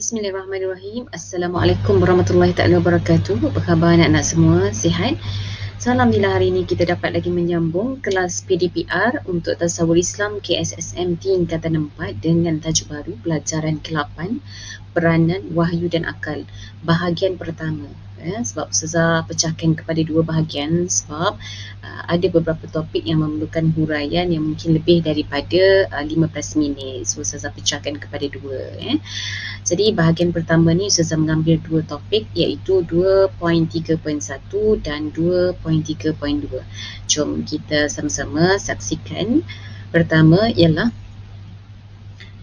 Bismillahirrahmanirrahim. Assalamualaikum warahmatullahi taala wabarakatuh. Apa khabar anak-anak semua? Sihat? So, alhamdulillah hari ini kita dapat lagi menyambung kelas PDPR untuk Tasawur Islam KSSM tingkatan 4 dengan tajuk baru pelajaran ke-8 peranan wahyu dan akal bahagian pertama. Sebab Ustazah pecahkan kepada dua bahagian sebab ada beberapa topik yang memerlukan huraian yang mungkin lebih daripada 15 minit. So Ustazah pecahkan kepada dua. Jadi bahagian pertama ni Ustazah mengambil dua topik iaitu 2.3.1 dan 2.3.2. Jom kita sama-sama saksikan. Pertama ialah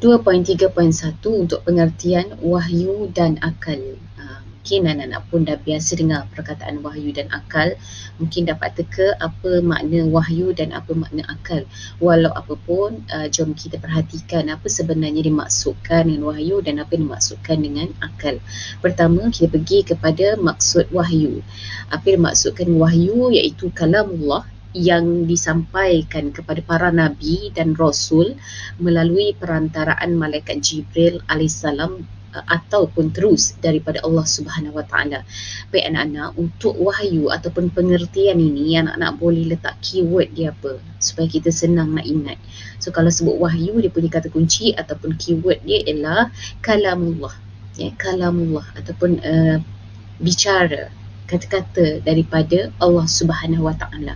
2.3.1 untuk pengertian wahyu dan akal. Mungkin anak-anak pun dah biasa dengar perkataan wahyu dan akal. Mungkin dapat teka apa makna wahyu dan apa makna akal. Walau apapun, jom kita perhatikan apa sebenarnya dimaksudkan dengan wahyu dan apa yang dimaksudkan dengan akal. Pertama, kita pergi kepada maksud wahyu. Apa yang dimaksudkan wahyu iaitu kalamullah yang disampaikan kepada para nabi dan rasul melalui perantaraan malaikat Jibril alaihissalam ataupun terus daripada Allah Subhanahu Wa Taala. Baik anak-anak, untuk wahyu ataupun pengertian ini anak-anak boleh letak keyword dia apa supaya kita senang nak ingat. So kalau sebut wahyu, dia punya kata kunci ataupun keyword dia ialah kalamullah. Kalamullah ataupun bicara, kata-kata daripada Allah Subhanahu Wa Taala.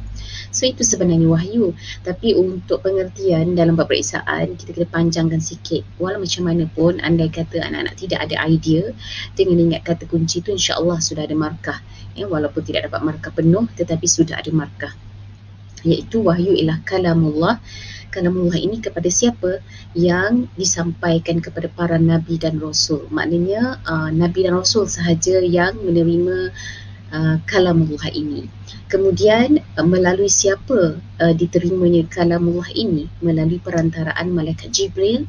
So itu sebenarnya wahyu. Tapi untuk pengertian dalam peperiksaan kita kena panjangkan sikit. Walau macam mana pun andai kata anak-anak tidak ada idea dengan ingat kata kunci tu, insya-Allah sudah ada markah. Walaupun tidak dapat markah penuh tetapi sudah ada markah. Iaitu wahyu ialah kalamullah. Kalamullah ini kepada siapa? Yang disampaikan kepada para nabi dan rasul. Maknanya nabi dan rasul sahaja yang menerima kalamullah ini. Kemudian melalui siapa diterimanya kalamullah ini? Melalui perantaraan malaikat Jibril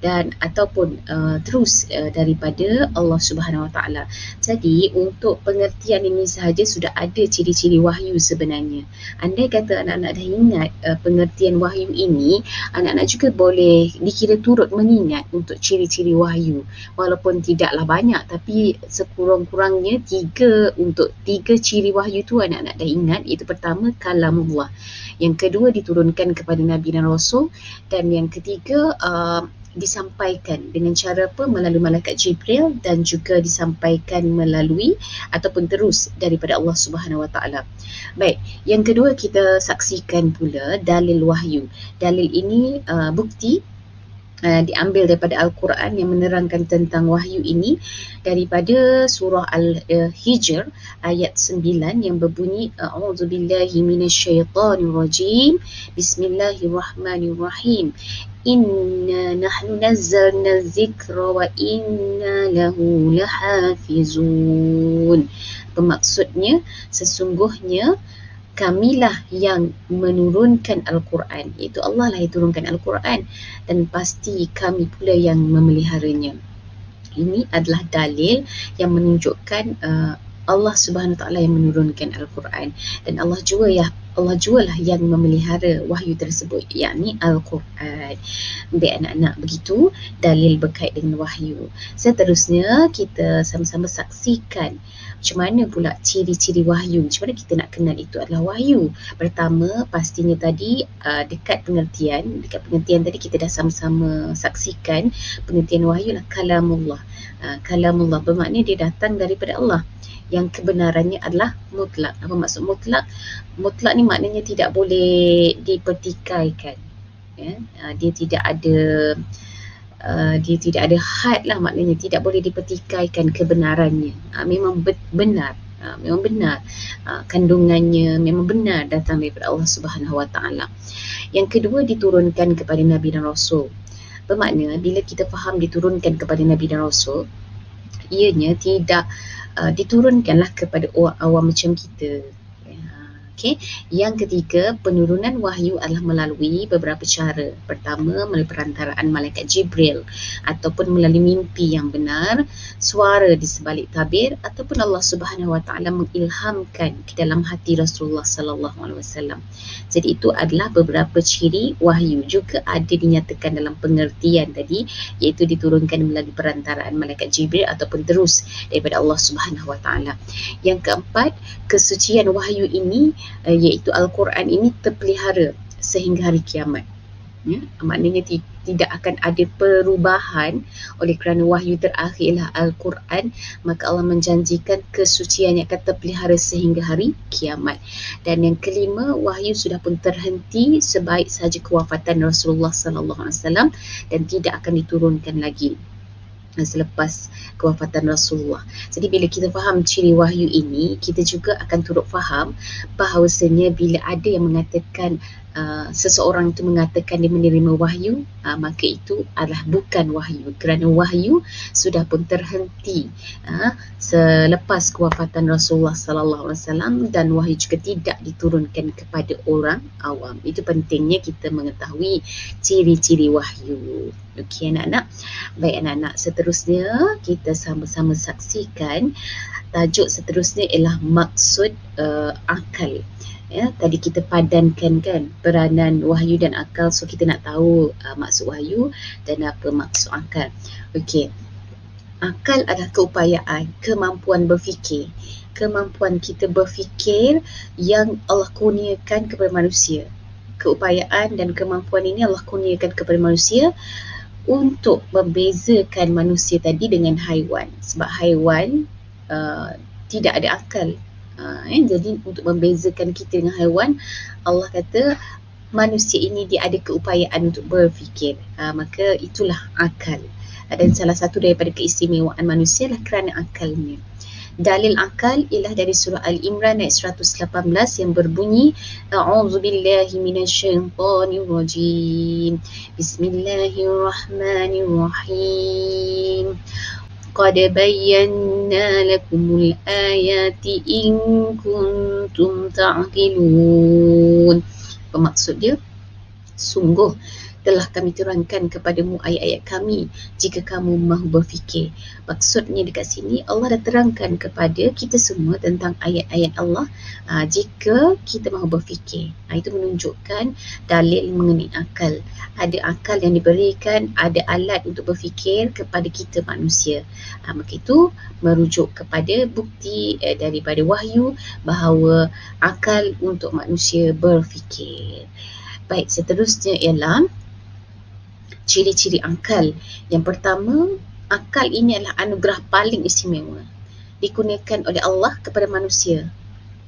dan ataupun terus daripada Allah Subhanahu Wa Taala. Jadi untuk pengertian ini sahaja sudah ada ciri-ciri wahyu sebenarnya. Andai kata anak-anak dah ingat pengertian wahyu ini, anak-anak juga boleh dikira turut mengingat untuk ciri-ciri wahyu. Walaupun tidaklah banyak tapi sekurang-kurangnya tiga ciri wahyu tu anak-anak dah ingat. Itu pertama kalamullah. Yang kedua diturunkan kepada Nabi dan Rasul. Dan yang ketiga disampaikan dengan cara apa? Melalui malaikat Jibril dan juga disampaikan melalui ataupun terus daripada Allah Subhanahu Wa Taala. Baik, yang kedua kita saksikan pula dalil wahyu. Dalil ini bukti diambil daripada Al-Quran yang menerangkan tentang wahyu ini daripada surah Al-Hijr ayat 9 yang berbunyi A'udzubillahi minasyaitanirrajim. Bismillahirrahmanirrahim. Inna nahnu nazzalna dzikra wa inna lahu lahafizun. Bermaksudnya sesungguhnya kamilah yang menurunkan Al-Quran, iaitu Allah lah yang turunkan Al-Quran, dan pasti kami pula yang memeliharanya. Ini adalah dalil yang menunjukkan Allah Subhanahu Wa Taala yang menurunkan Al-Quran, dan Allah jualah yang memelihara wahyu tersebut, yakni Al-Quran. Baik anak-anak, begitu dalil berkait dengan wahyu. Seterusnya kita sama-sama saksikan macam mana pula ciri-ciri wahyu. Macam mana kita nak kenal itu adalah wahyu. Pertama, pastinya tadi dekat pengertian tadi kita dah sama-sama saksikan pengertian wahyu adalah kalamullah. Kalamullah bermakna dia datang daripada Allah yang kebenarannya adalah mutlak. Apa maksud mutlak? Mutlak ni maknanya tidak boleh dipertikaikan. Dia tidak ada had lah, maknanya tidak boleh dipertikaikan kebenarannya. Memang benar. Memang benar. Kandungannya memang benar datang daripada Allah Subhanahu Wa Taala. Yang kedua diturunkan kepada Nabi dan Rasul. Bermakna bila kita faham diturunkan kepada Nabi dan Rasul, ianya tidak diturunkanlah kepada orang awam macam kita. Okey, yang ketiga, penurunan wahyu adalah melalui beberapa cara. Pertama, melalui perantaraan malaikat Jibril ataupun melalui mimpi yang benar, suara di sebalik tabir ataupun Allah Subhanahu Wa Taala mengilhamkan ke dalam hati Rasulullah sallallahu alaihi wasallam. Jadi itu adalah beberapa ciri wahyu. Juga ada dinyatakan dalam pengertian tadi, iaitu diturunkan melalui perantaraan malaikat Jibril ataupun terus daripada Allah Subhanahu Wa Taala. Yang keempat, kesucian wahyu ini iaitu Al-Quran ini terpelihara sehingga hari kiamat. Ya, maknanya tidak akan ada perubahan oleh kerana wahyu terakhirlah Al-Quran, maka Allah menjanjikan kesucian yang akan terpelihara sehingga hari kiamat. Dan yang kelima, wahyu sudah pun terhenti sebaik sahaja kewafatan Rasulullah sallallahu alaihi wasallam dan tidak akan diturunkan lagi selepas kewafatan Rasulullah. Jadi bila kita faham ciri wahyu ini, kita juga akan turut faham bahawasanya bila ada yang mengatakan seseorang itu mengatakan dia menerima wahyu, maka itu adalah bukan wahyu, kerana wahyu sudah pun terhenti selepas kewafatan Rasulullah sallallahu alaihi wasallam dan wahyu juga tidak diturunkan kepada orang awam. Itu pentingnya kita mengetahui ciri-ciri wahyu. Okey anak-anak. Baik anak-anak, seterusnya kita sama-sama saksikan tajuk seterusnya ialah maksud akal. Ya, tadi kita padankan kan peranan wahyu dan akal, so kita nak tahu maksud wahyu dan apa maksud akal. Okey. Akal adalah keupayaan, kemampuan berfikir. Kemampuan kita berfikir yang Allah kurniakan kepada manusia. Keupayaan dan kemampuan ini Allah kurniakan kepada manusia untuk membezakan manusia tadi dengan haiwan. Sebab haiwan tidak ada akal. Jadi untuk membezakan kita dengan haiwan, Allah kata manusia ini dia ada keupayaan untuk berfikir. Maka itulah akal. Dan salah satu daripada keistimewaan manusia adalah kerana akalnya. Dalil akal ialah dari surah Al-Imran ayat 118 yang berbunyi A'udzubillahi minasyaitonirrajim. Bismillahirrahmanirrahim. Qad bayyana lakumul ayati in kuntum ta'qilun. Apa maksud dia? Sungguh telah kami terangkan kepadamu ayat-ayat kami jika kamu mahu berfikir. Maksudnya dekat sini Allah dah terangkan kepada kita semua tentang ayat-ayat Allah jika kita mahu berfikir. Itu menunjukkan dalil mengenai akal. Ada akal yang diberikan, ada alat untuk berfikir kepada kita manusia. Maka itu merujuk kepada bukti daripada wahyu bahawa akal untuk manusia berfikir. Baik, seterusnya ialah ciri-ciri akal. Yang pertama, akal ini adalah anugerah paling istimewa. Dikurniakan oleh Allah kepada manusia.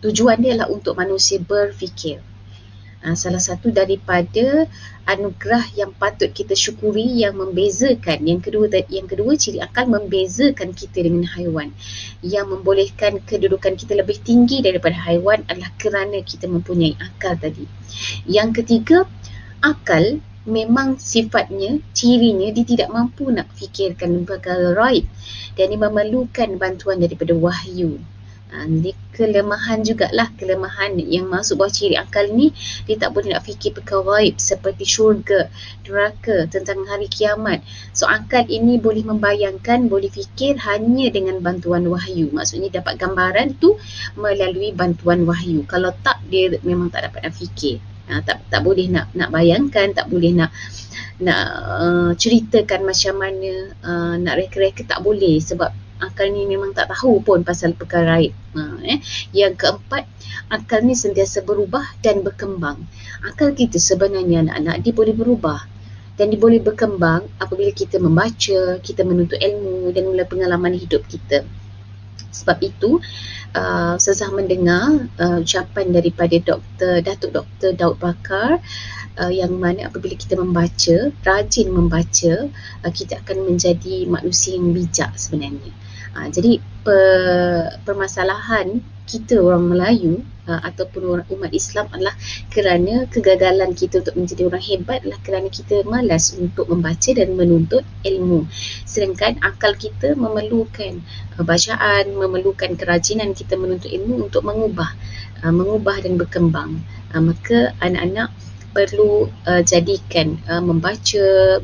Tujuan dia adalah untuk manusia berfikir. Salah satu daripada anugerah yang patut kita syukuri yang membezakan. Yang kedua ciri akal membezakan kita dengan haiwan. Yang membolehkan kedudukan kita lebih tinggi daripada haiwan adalah kerana kita mempunyai akal tadi. Yang ketiga, akal memang sifatnya, cirinya dia tidak mampu nak fikirkan perkara raib dan dia memerlukan bantuan daripada wahyu. Jadi kelemahan jugalah, kelemahan yang masuk bawah ciri akal ni, dia tak boleh nak fikir perkara raib seperti syurga, neraka, tentang hari kiamat. So akal ini boleh membayangkan, boleh fikir hanya dengan bantuan wahyu. Maksudnya dapat gambaran tu melalui bantuan wahyu. Kalau tak, dia memang tak dapat nak fikir. Tak boleh nak bayangkan, tak boleh nak ceritakan macam mana, nak reka-reka tak boleh sebab akal ni memang tak tahu pun pasal perkara raib. Yang keempat, akal ni sentiasa berubah dan berkembang. Akal kita sebenarnya anak-anak dia boleh berubah dan dia boleh berkembang apabila kita membaca, kita menuntut ilmu dan melalui pengalaman hidup kita. Sebab itu Ustazah mendengar ucapan daripada Datuk Dr. Daud Bakar yang mana apabila kita membaca, rajin membaca, kita akan menjadi manusia yang bijak sebenarnya. Jadi permasalahan kita orang Melayu ataupun orang umat Islam adalah kerana kegagalan kita untuk menjadi orang hebat adalah kerana kita malas untuk membaca dan menuntut ilmu. Sedangkan akal kita memerlukan bacaan, memerlukan kerajinan kita menuntut ilmu untuk mengubah dan berkembang. Maka anak-anak perlu jadikan membaca,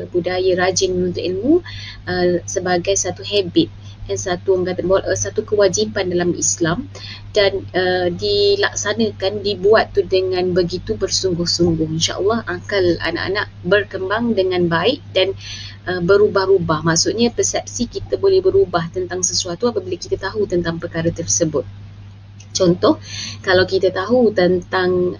budaya rajin menuntut ilmu sebagai satu habit, satu kewajipan dalam Islam, dan dibuat tu dengan begitu bersungguh-sungguh. InsyaAllah akal anak-anak berkembang dengan baik dan berubah-ubah. Maksudnya persepsi kita boleh berubah tentang sesuatu apabila kita tahu tentang perkara tersebut. Contoh, kalau kita tahu tentang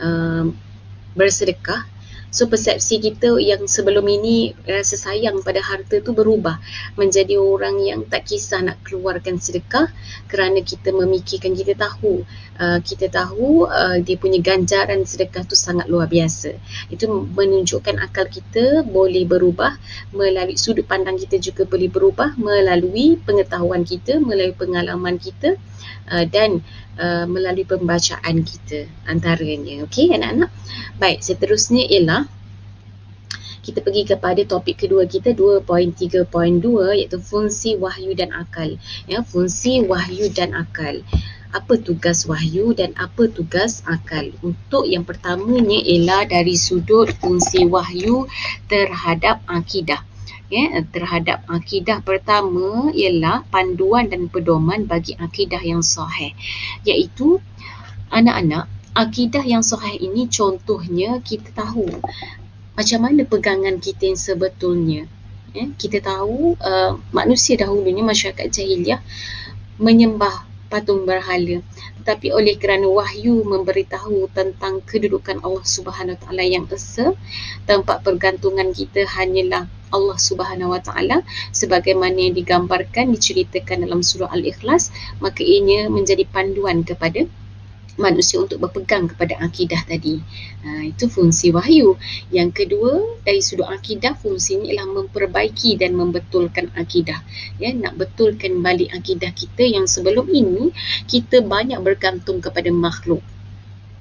bersedekah, so persepsi kita yang sebelum ini rasa sayang pada harta tu berubah menjadi orang yang tak kisah nak keluarkan sedekah kerana kita memikirkan, kita tahu dia punya ganjaran sedekah tu sangat luar biasa. Itu menunjukkan akal kita boleh berubah melalui sudut pandang kita, juga boleh berubah melalui pengetahuan kita, melalui pengalaman kita dan melalui pembacaan kita antaranya. Okey anak-anak. Baik, seterusnya ialah kita pergi kepada topik kedua kita 2.3.2 iaitu fungsi wahyu dan akal. Ya, fungsi wahyu dan akal. Apa tugas wahyu dan apa tugas akal? Untuk yang pertamanya ialah dari sudut fungsi wahyu terhadap akidah. Ya, terhadap akidah pertama ialah panduan dan pedoman bagi akidah yang sahih, iaitu anak-anak, akidah yang sahih ini contohnya kita tahu macam mana pegangan kita yang sebetulnya. Ya, kita tahu manusia dahulunya, masyarakat jahiliah menyembah patung berhala, tetapi oleh kerana wahyu memberitahu tentang kedudukan Allah Subhanahu Wa Taala yang esa, tempat pergantungan kita hanyalah Allah Subhanahu Wa Taala sebagaimana yang digambarkan, diceritakan dalam surah Al-Ikhlas, maka ianya menjadi panduan kepada manusia untuk berpegang kepada akidah tadi. Itu fungsi wahyu. Yang kedua, dari sudut akidah, fungsinya ialah memperbaiki dan membetulkan akidah. Ya, nak betulkan balik akidah kita yang sebelum ini kita banyak bergantung kepada makhluk.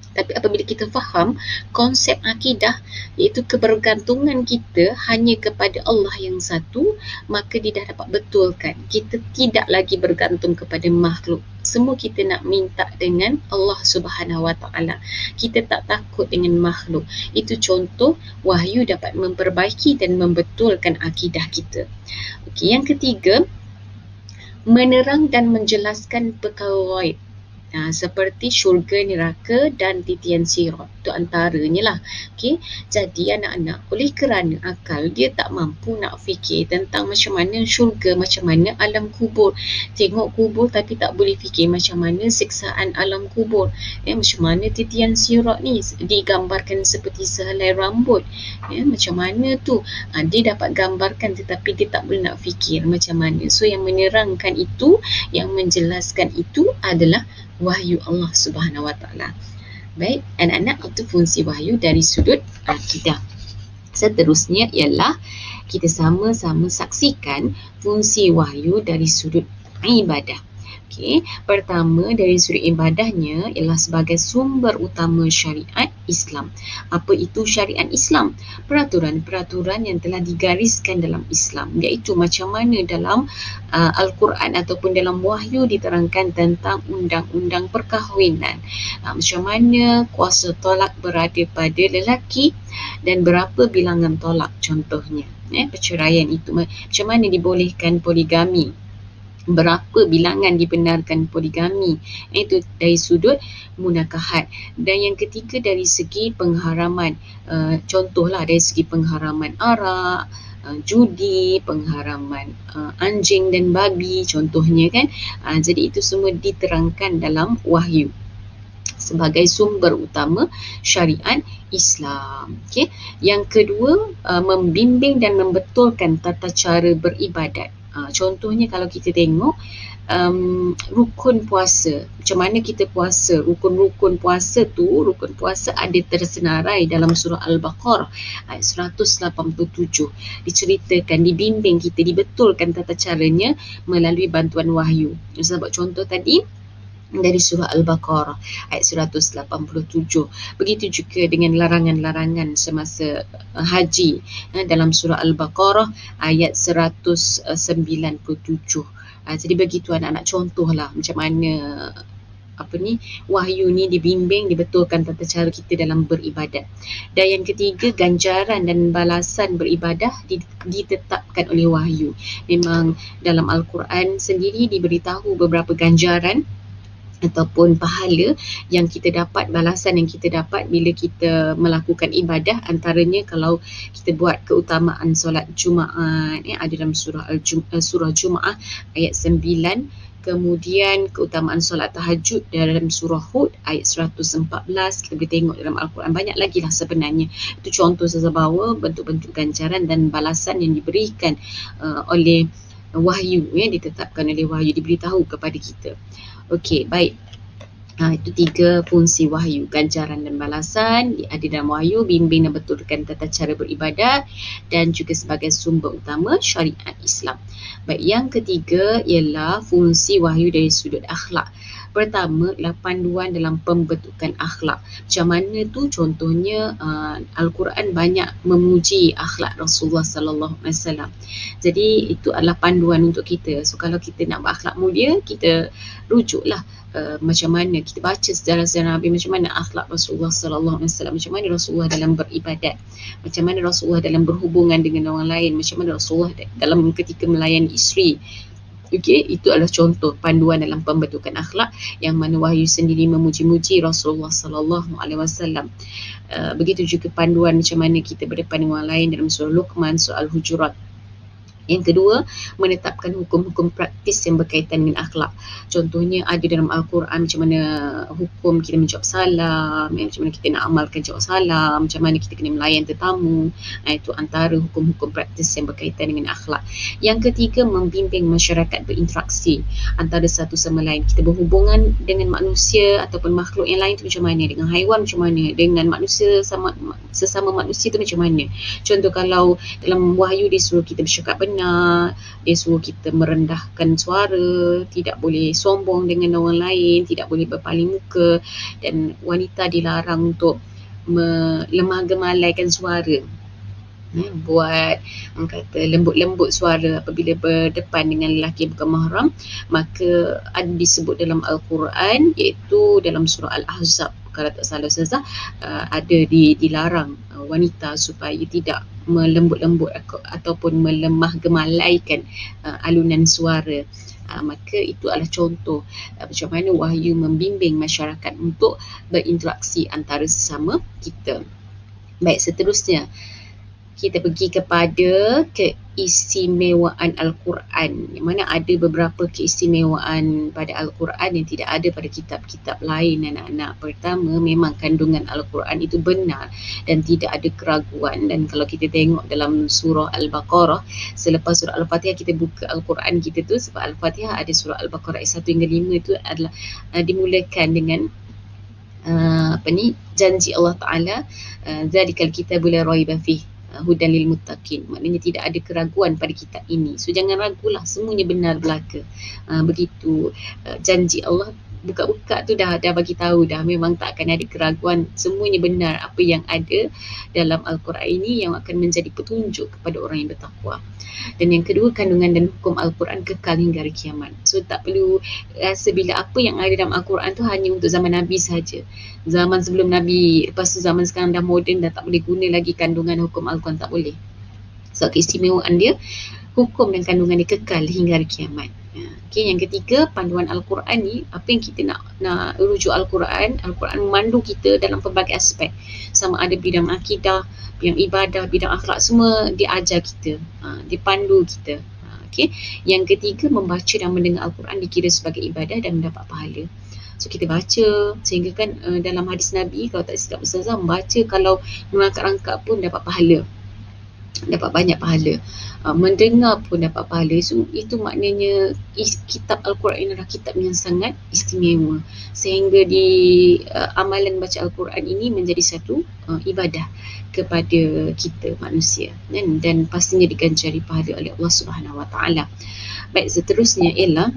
Tapi apabila kita faham konsep akidah, iaitu kebergantungan kita hanya kepada Allah yang satu, maka dia dah dapat betulkan. Kita tidak lagi bergantung kepada makhluk. Semua kita nak minta dengan Allah Subhanahu Wa Taala. Kita tak takut dengan makhluk. Itu contoh wahyu dapat memperbaiki dan membetulkan akidah kita. Okey, yang ketiga, menerang dan menjelaskan perkara gaib. Seperti syurga, neraka dan titian sirat. Itu antaranya lah. Okay? Jadi anak-anak, oleh kerana akal dia tak mampu nak fikir tentang macam mana syurga, macam mana alam kubur. Tengok kubur tapi tak boleh fikir macam mana siksaan alam kubur. Macam mana titian sirat ni digambarkan seperti sehelai rambut. Macam mana tu? Dia dapat gambarkan tetapi dia tak boleh nak fikir macam mana. So yang menerangkan itu, yang menjelaskan itu adalah wahyu Allah Subhanahu Wa Taala. Baik, anak-anak, itu fungsi wahyu dari sudut akidah. Seterusnya ialah kita sama-sama saksikan fungsi wahyu dari sudut ibadah. Okey, pertama dari sudut ibadahnya ialah sebagai sumber utama syariat Islam. Apa itu syariat Islam? Peraturan-peraturan yang telah digariskan dalam Islam, iaitu macam mana dalam Al-Quran ataupun dalam wahyu diterangkan tentang undang-undang perkahwinan. Macam mana kuasa tolak berada pada lelaki dan berapa bilangan tolak contohnya. Perceraian itu macam mana dibolehkan poligami, berapa bilangan dibenarkan poligami. Itu dari sudut munakahat. Dan yang ketiga dari segi pengharaman, contohlah dari segi pengharaman arak, judi, pengharaman anjing dan babi contohnya kan. Jadi itu semua diterangkan dalam wahyu sebagai sumber utama syariat Islam. Okay. Yang kedua, membimbing dan membetulkan tata cara beribadat. Contohnya kalau kita tengok rukun puasa, macam mana kita puasa, rukun-rukun puasa tu, rukun puasa ada tersenarai dalam surah Al-Baqarah ayat 187, diceritakan, dibimbing kita, dibetulkan tata caranya melalui bantuan wahyu. Saya buat contoh tadi, dari surah Al-Baqarah ayat 187. Begitu juga dengan larangan-larangan semasa haji dalam surah Al-Baqarah ayat 197. Jadi begitu anak-anak, contohlah macam mana wahyu ni dibimbing, dibetulkan tata cara kita dalam beribadat. Dan yang ketiga, ganjaran dan balasan beribadah ditetapkan oleh wahyu. Memang dalam Al-Quran sendiri diberitahu beberapa ganjaran ataupun pahala yang kita dapat, balasan yang kita dapat bila kita melakukan ibadah. Antaranya kalau kita buat keutamaan solat Jumaat, ada dalam surah Jumaat ayat 9. Kemudian keutamaan solat tahajud dalam surah Hud ayat 114. Kita boleh tengok dalam Al-Quran, banyak lagi lah sebenarnya. Itu contoh saja bahawa bentuk-bentuk ganjaran dan balasan yang diberikan oleh wahyu, ditetapkan oleh wahyu, diberitahu kepada kita. Okey, baik. Itu 3 fungsi wahyu, ganjaran dan balasan ada dalam wahyu, bimbing dan betulkan tata cara beribadat, dan juga sebagai sumber utama syariat Islam. Baik, yang ketiga ialah fungsi wahyu dari sudut akhlak. Pertama ialah panduan dalam pembentukan akhlak. Macam mana tu? Contohnya Al-Quran banyak memuji akhlak Rasulullah sallallahu alaihi wasallam. Jadi itu adalah panduan untuk kita. So kalau kita nak berakhlak mulia, kita rujuklah macam mana kita baca sejarah-sejarah Nabi, macam mana akhlak Rasulullah sallallahu alaihi wasallam, macam mana Rasulullah dalam beribadat, macam mana Rasulullah dalam berhubungan dengan orang lain, macam mana Rasulullah dalam ketika melayani isteri. Okey, itu adalah contoh panduan dalam pembentukan akhlak yang mana wahyu sendiri memuji-muji Rasulullah sallallahu alaihi wasallam. Begitu juga panduan macam mana kita berdepan dengan orang lain dalam surah Luqman, surah Al-Hujurat. Yang kedua, menetapkan hukum-hukum praktis yang berkaitan dengan akhlak. Contohnya ada dalam Al-Quran macam mana hukum kita menjawab salam, macam mana kita nak amalkan jawab salam, macam mana kita kena melayan tetamu. Itu antara hukum-hukum praktis yang berkaitan dengan akhlak. Yang ketiga, membimbing masyarakat berinteraksi antara satu sama lain. Kita berhubungan dengan manusia ataupun makhluk yang lain tu macam mana, dengan haiwan macam mana, dengan manusia sesama manusia tu macam mana. Contoh kalau dalam wahyu dia suruh kita bercakap benar, dia suruh kita merendahkan suara, tidak boleh sombong dengan orang lain, tidak boleh berpaling muka, dan wanita dilarang untuk melemah gemalaikan suara. Buat kata lembut-lembut suara apabila berdepan dengan lelaki bukan mahram. Maka ada disebut dalam Al-Quran, iaitu dalam surah Al-Ahzab, kalau tak salah Ustazah, ada dilarang wanita supaya tidak melembut-lembut ataupun melemah gemalaikan alunan suara. Maka itu adalah contoh macam mana wahyu membimbing masyarakat untuk berinteraksi antara sesama kita. Baik, seterusnya kita pergi kepada keistimewaan Al-Quran, yang mana ada beberapa keistimewaan pada Al-Quran yang tidak ada pada kitab-kitab lain, anak-anak. Pertama, memang kandungan Al-Quran itu benar dan tidak ada keraguan. Dan kalau kita tengok dalam surah Al-Baqarah, selepas surah Al-Fatihah kita buka Al-Quran kita tu, sebab Al-Fatihah ada surah Al-Baqarah ayat 1 hingga 5 itu adalah dimulakan dengan janji Allah Ta'ala, zalikal kitabu la raiba fih hudan lil muttaqin. Maknanya tidak ada keraguan pada kitab ini. So jangan ragulah, semuanya benar belaka. Begitu janji Allah, buka-buka tu dah bagi tahu dah, memang tak akan ada keraguan, semuanya benar apa yang ada dalam Al-Quran ini yang akan menjadi petunjuk kepada orang yang bertakwa. Dan yang kedua, kandungan dan hukum Al-Quran kekal hingga hari kiamat. So tak perlu rasa bila apa yang ada dalam Al-Quran tu hanya untuk zaman Nabi saja. Zaman sebelum Nabi, lepas tu zaman sekarang dah moden, dah tak boleh guna lagi kandungan hukum Al-Quran, tak boleh. So keistimewaan dia, hukum dan kandungan dia kekal hingga hari kiamat. Okay, yang ketiga, panduan Al-Quran ni, apa yang kita nak rujuk Al-Quran, Al-Quran memandu kita dalam pelbagai aspek. Sama ada bidang akidah, bidang ibadah, bidang akhlak, semua dia ajar kita, dia pandu kita. Okay. Yang ketiga, membaca dan mendengar Al-Quran dikira sebagai ibadah dan mendapat pahala. So kita baca, sehingga kan dalam hadis Nabi, kalau tak silap Ustazah, membaca kalau merangkak-rangkak pun dapat pahala, dapat banyak pahala. Mendengar pun dapat pahala. So itu maknanya kitab Al-Quran adalah kitab yang sangat istimewa, sehingga di amalan baca Al-Quran ini menjadi satu ibadah kepada kita manusia, dan pastinya diganjari pahala oleh Allah Subhanahu Wa Taala. Baik, seterusnya ialah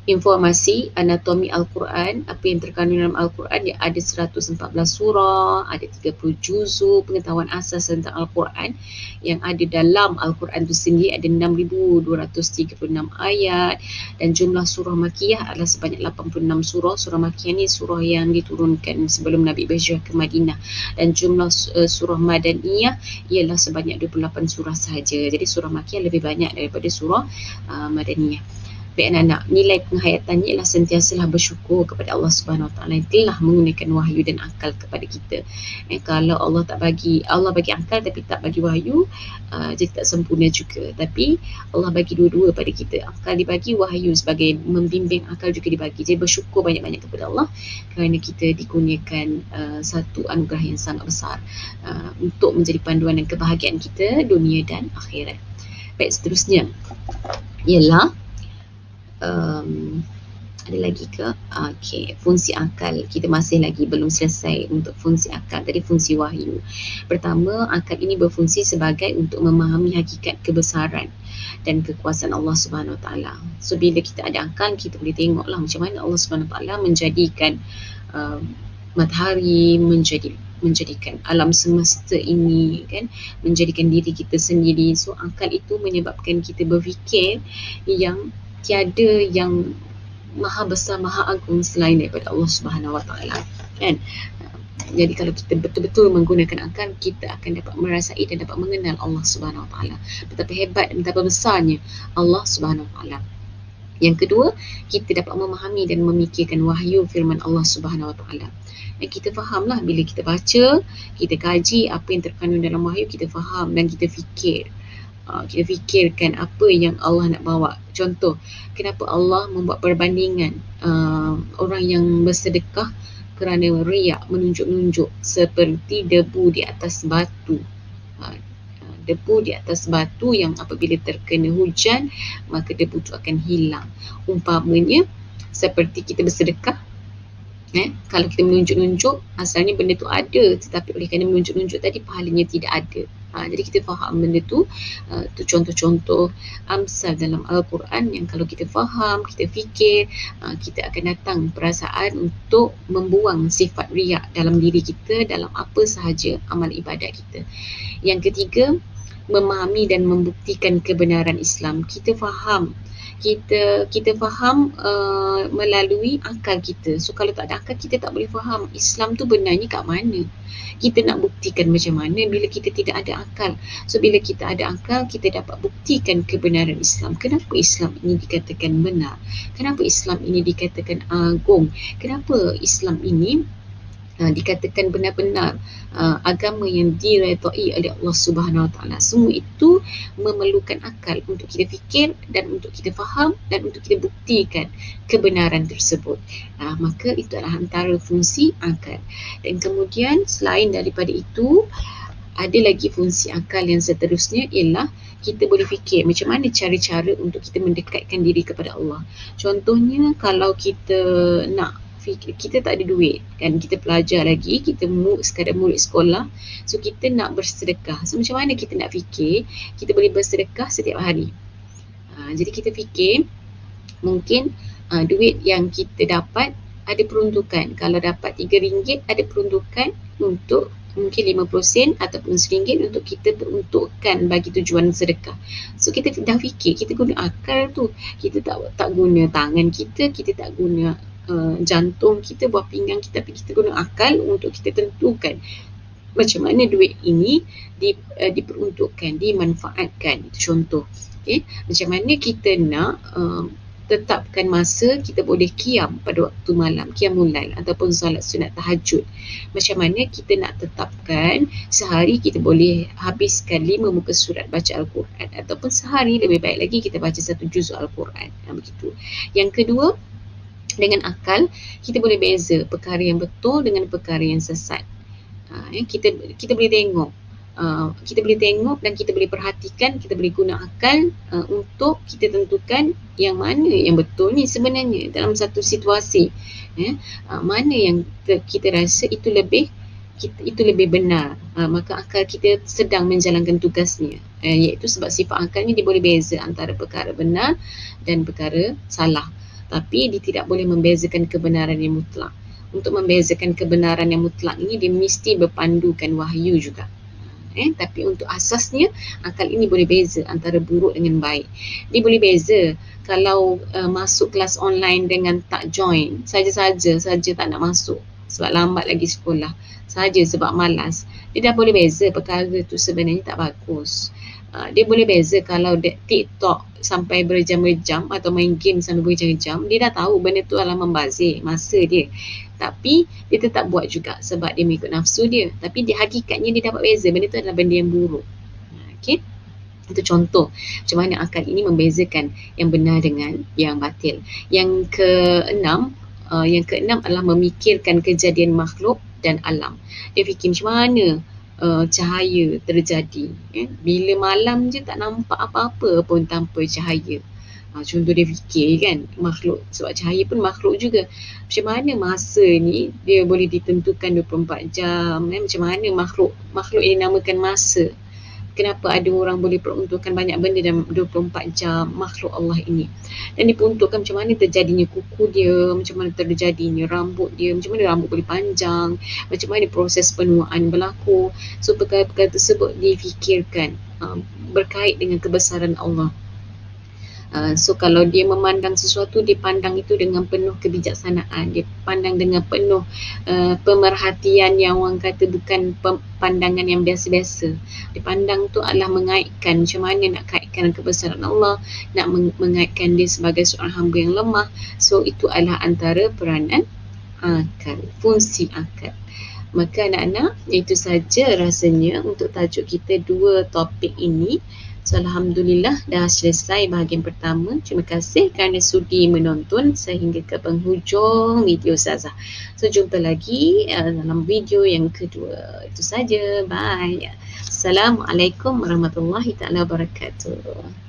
informasi anatomi Al-Quran, apa yang terkandung dalam Al-Quran. Dia ada 114 surah, ada 30 juzuk pengetahuan asas tentang Al-Quran. Yang ada dalam Al-Quran itu sendiri ada 6,236 ayat, dan jumlah surah Makiyah adalah sebanyak 86 surah. Surah Makiyah ni surah yang diturunkan sebelum Nabi berhijrah ke Madinah, dan jumlah surah Madaniyah ialah sebanyak 28 surah sahaja. Jadi surah Makiyah lebih banyak daripada surah Madaniyah. Baik anak-anak, nilai penghayatannya ialah sentiasalah bersyukur kepada Allah Subhanahu Wa Taala yang telah menggunakan wahyu dan akal kepada kita. Kalau Allah bagi akal tapi tak bagi wahyu, jadi tak sempurna juga. Tapi Allah bagi dua-dua pada kita. Akal dibagi, wahyu sebagai membimbing akal juga dibagi. Jadi bersyukur banyak-banyak kepada Allah kerana kita dikurniakan satu anugerah yang sangat besar untuk menjadi panduan dan kebahagiaan kita dunia dan akhirat. Baik, seterusnya ialah ada lagi ke? Okey, fungsi akal. Kita masih lagi belum selesai untuk fungsi akal. Tadi fungsi wahyu. Pertama, akal ini berfungsi sebagai untuk memahami hakikat kebesaran dan kekuasaan Allah Subhanahu Wa Taala. So bila kita ada akal, kita boleh tengoklah macam mana Allah Subhanahu Wa Taala menjadikan matahari, menjadikan alam semesta ini, kan, menjadikan diri kita sendiri. So akal itu menyebabkan kita berfikir yang tiada yang maha besar, maha agung selain daripada Allah Subhanahu Wa Taala, kan? Jadi kalau kita betul-betul menggunakan akal, kita akan dapat merasai dan dapat mengenal Allah Subhanahu Wa Taala. Betapa hebat dan betapa besarnya Allah Subhanahu Wa Taala. Yang kedua, kita dapat memahami dan memikirkan wahyu firman Allah Subhanahu Wa Taala. Dan kita fahamlah bila kita baca, kita kaji apa yang terkandung dalam wahyu, kita faham dan kita fikir. Kita fikirkan apa yang Allah nak bawa. Contoh, kenapa Allah membuat perbandingan orang yang bersedekah kerana riak, menunjuk-nunjuk, seperti debu di atas batu. Debu di atas batu yang apabila terkena hujan, maka debu itu akan hilang. Umpamanya seperti kita bersedekah, kalau kita menunjuk-nunjuk, asalnya benda tu ada, tetapi oleh kerana menunjuk-nunjuk tadi, pahalanya tidak ada. Jadi kita faham benda tu. Tu contoh-contoh amsal dalam Al-Quran yang kalau kita faham, kita fikir, kita akan datang perasaan untuk membuang sifat riak dalam diri kita, dalam apa sahaja amal ibadat kita. Yang ketiga, memahami dan membuktikan kebenaran Islam. Kita faham melalui akal kita. So kalau tak ada akal, kita tak boleh faham Islam tu benarnya kat mana. Kita nak buktikan macam mana bila kita tidak ada akal. So bila kita ada akal, kita dapat buktikan kebenaran Islam. Kenapa Islam ini dikatakan benar? Kenapa Islam ini dikatakan agung? Kenapa Islam ini dikatakan benar-benar agama yang diredai oleh Allah Subhanahu Wa Taala. Semua itu memerlukan akal untuk kita fikir dan untuk kita faham dan untuk kita buktikan kebenaran tersebut. Maka itu adalah antara fungsi akal. Dan kemudian selain daripada itu, ada lagi fungsi akal yang seterusnya ialah kita boleh fikir macam mana cara-cara untuk kita mendekatkan diri kepada Allah. Contohnya kalau kita nak, kita tak ada duit, kan, kita pelajar lagi, kita sekadar murid sekolah, so kita nak bersedekah. So macam mana kita nak fikir kita boleh bersedekah setiap hari? Jadi kita fikir mungkin duit yang kita dapat ada peruntukan. Kalau dapat RM3 ada peruntukan untuk mungkin 50 sen ataupun RM1 untuk kita peruntukkan bagi tujuan sedekah. So kita dah fikir, kita guna akal tu. Kita tak guna tangan kita, kita tak guna jantung kita, buah pinggang kita, tapi kita guna akal untuk kita tentukan macam mana duit ini diperuntukkan, dimanfaatkan. Itu contoh. Okay? Macam mana kita nak tetapkan masa kita boleh qiyam pada waktu malam, qiyamul lail ataupun solat sunat tahajud. Macam mana kita nak tetapkan sehari kita boleh habiskan 5 muka surat baca Al-Quran, ataupun sehari lebih baik lagi kita baca 1 juzuk Al-Quran. Begitu. Yang kedua, dengan akal kita boleh beza perkara yang betul dengan perkara yang sesat. Kita boleh tengok, kita boleh tengok dan kita boleh perhatikan, kita boleh guna akal untuk kita tentukan yang mana yang betul ni sebenarnya dalam satu situasi. Mana yang kita rasa itu lebih benar, maka akal kita sedang menjalankan tugasnya, iaitu sebab sifat akal ni dia boleh beza antara perkara benar dan perkara salah. Tapi dia tidak boleh membezakan kebenaran yang mutlak. Untuk membezakan kebenaran yang mutlak ini, dia mesti berpandukan wahyu juga. Tapi untuk asasnya, akal ini boleh beza antara buruk dengan baik. Dia boleh beza kalau masuk kelas online dengan tak join, saja tak nak masuk sebab lambat lagi sekolah, saja sebab malas. Dia dah boleh beza perkara tu sebenarnya tak bagus. Dia boleh beza kalau TikTok sampai berjam-jam atau main game sampai berjam-jam, dia dah tahu benda tu adalah membazir masa dia. Tapi dia tetap buat juga sebab dia mengikut nafsu dia. Tapi di hakikatnya dia dapat beza benda tu adalah benda yang buruk. Okey. Itu contoh macam mana akal ini membezakan yang benar dengan yang batil. Yang keenam adalah memikirkan kejadian makhluk dan alam. Dia fikir macam mana cahaya terjadi. Bila malam je tak nampak apa-apa pun tanpa cahaya. Contoh dia fikir kan, makhluk, sebab cahaya pun makhluk juga. Macam mana masa ni dia boleh ditentukan 24 jam, macam mana makhluk yang dinamakan masa. Kenapa ada orang boleh peruntukkan banyak benda dalam 24 jam, makhluk Allah ini. Dan diperuntukkan macam mana terjadinya kuku dia, macam mana terjadinya rambut dia, macam mana rambut boleh panjang, macam mana proses penuaan berlaku. So perkara-perkara tersebut difikirkan berkait dengan kebesaran Allah. So kalau dia memandang sesuatu, dia pandang itu dengan penuh kebijaksanaan, dia pandang dengan penuh pemerhatian yang orang kata bukan pandangan yang biasa-biasa. Dia pandang tu adalah mengaitkan, macam mana nak kaitkan kebesaran Allah, nak mengaitkan dia sebagai seorang hamba yang lemah. So itu adalah antara peranan akal, fungsi akal. Maka anak-anak, itu saja rasanya untuk tajuk kita 2 topik ini. So, Alhamdulillah dah selesai bahagian pertama. Terima kasih kerana sudi menonton sehingga ke penghujung video Ustazah. So, jumpa lagi dalam video yang kedua. Itu saja. Bye. Assalamualaikum warahmatullahi wabarakatuh.